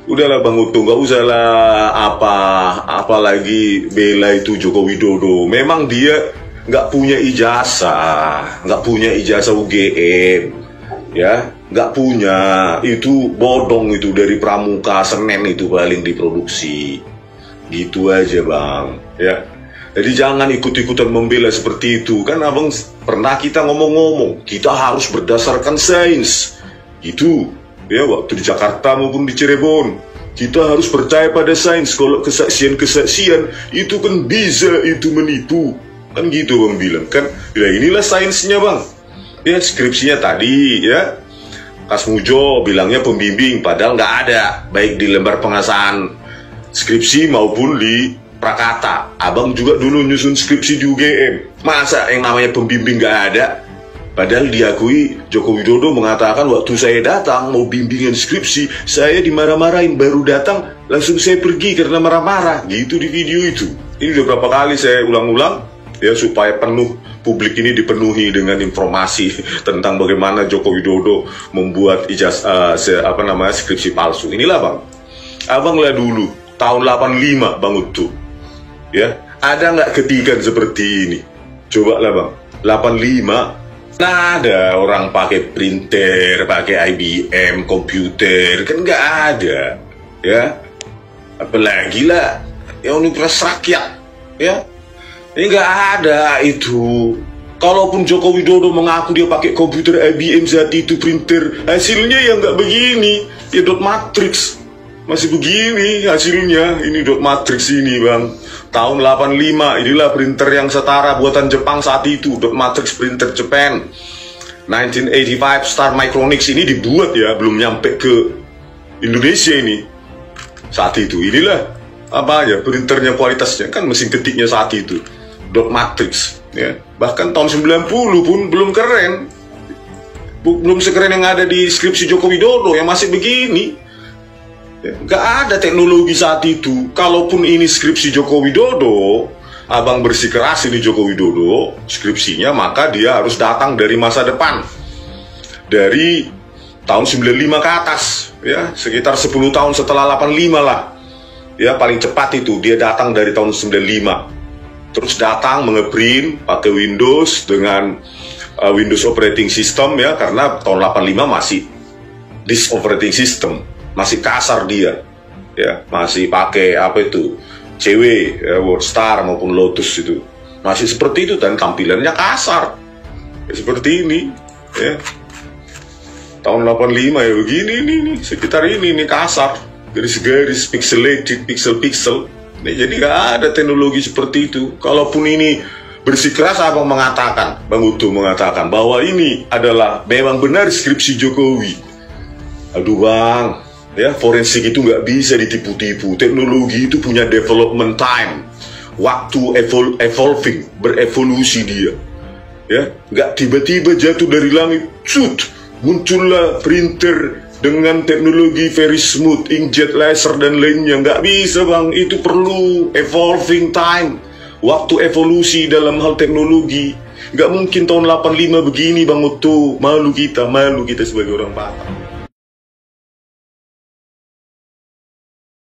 Udahlah Bang Uto, nggak usah lah apalagi bela itu Joko Widodo. Memang dia nggak punya ijazah, UGM, ya, nggak punya. Itu bodong itu dari Pramuka Senen itu paling diproduksi. Gitu aja Bang, ya. Jadi jangan ikut-ikutan membela seperti itu. Kan Abang pernah kita ngomong-ngomong, kita harus berdasarkan sains. Gitu. Ya, waktu di Jakarta maupun di Cirebon, kita harus percaya pada sains. Kalau kesaksian itu kan bisa itu menipu, kan gitu Bang bilang kan. Ya inilah sainsnya Bang. Ya skripsinya tadi ya, Kas Mujo bilangnya pembimbing, padahal nggak ada, baik di lembar pengasahan skripsi maupun di prakata. Abang juga dulu nyusun skripsi di UGM, masa yang namanya pembimbing nggak ada? Padahal diakui Joko Widodo mengatakan waktu saya datang mau bimbingan skripsi, saya dimarah-marahin, baru datang langsung saya pergi karena marah-marah. Gitu di video itu. Ini udah berapa kali saya ulang-ulang ya supaya publik ini dipenuhi dengan informasi tentang bagaimana Joko Widodo membuat skripsi palsu. Inilah Bang. Abang lihat dulu tahun 85 Bang Uto. Ya, ada nggak ketikan seperti ini? Coba lah Bang. 85 nah ada orang pakai printer, pakai IBM, komputer, kan nggak ada, ya. Apalagi lah, ya Universitas Rakyat, ya. Ini nggak ada itu. Kalaupun Joko Widodo mengaku dia pakai komputer IBM saat itu printer, hasilnya ya nggak begini, ya dot matrix. Masih begini hasilnya, ini dot matrix ini Bang. Tahun 85, inilah printer yang setara buatan Jepang saat itu, dot matrix printer Japan. 1985 Star Micronics ini dibuat ya, belum nyampe ke Indonesia ini. Saat itu, inilah apa ya, printernya kualitasnya, kan mesin ketiknya saat itu, dot matrix ya. Bahkan tahun 90 pun belum keren. Belum sekeren yang ada di skripsi Joko Widodo yang masih begini. Ya, nggak ada teknologi saat itu. Kalaupun ini skripsi Joko Widodo, Abang bersikeras ini Joko Widodo skripsinya, maka dia harus datang dari masa depan, dari tahun 95 ke atas, ya sekitar 10 tahun setelah 85 lah, ya paling cepat itu dia datang dari tahun 95, terus datang mengeprint pakai Windows dengan Windows Operating System ya, karena tahun 85 masih disk operating system. Masih kasar dia, ya masih pakai apa itu CW, ya, WordStar maupun Lotus itu masih seperti itu dan tampilannya kasar, ya, seperti ini, ya tahun 85 ya begini nih sekitar ini kasar, garis-garis, pixelated, pixel-pixel. Jadi nggak ada teknologi seperti itu. Kalaupun ini bersikeras Abang mengatakan, Bang Uto mengatakan bahwa ini adalah memang benar skripsi Jokowi. Aduh Bang, ya forensik itu nggak bisa ditipu-tipu. Teknologi itu punya development time, waktu evolving, berevolusi dia, ya nggak tiba-tiba jatuh dari langit, muncullah printer dengan teknologi very smooth, inkjet laser dan lainnya. Nggak bisa Bang, itu perlu evolving time, waktu evolusi dalam hal teknologi. Nggak mungkin tahun 85 begini Bang Uto. Malu kita sebagai orang Batak.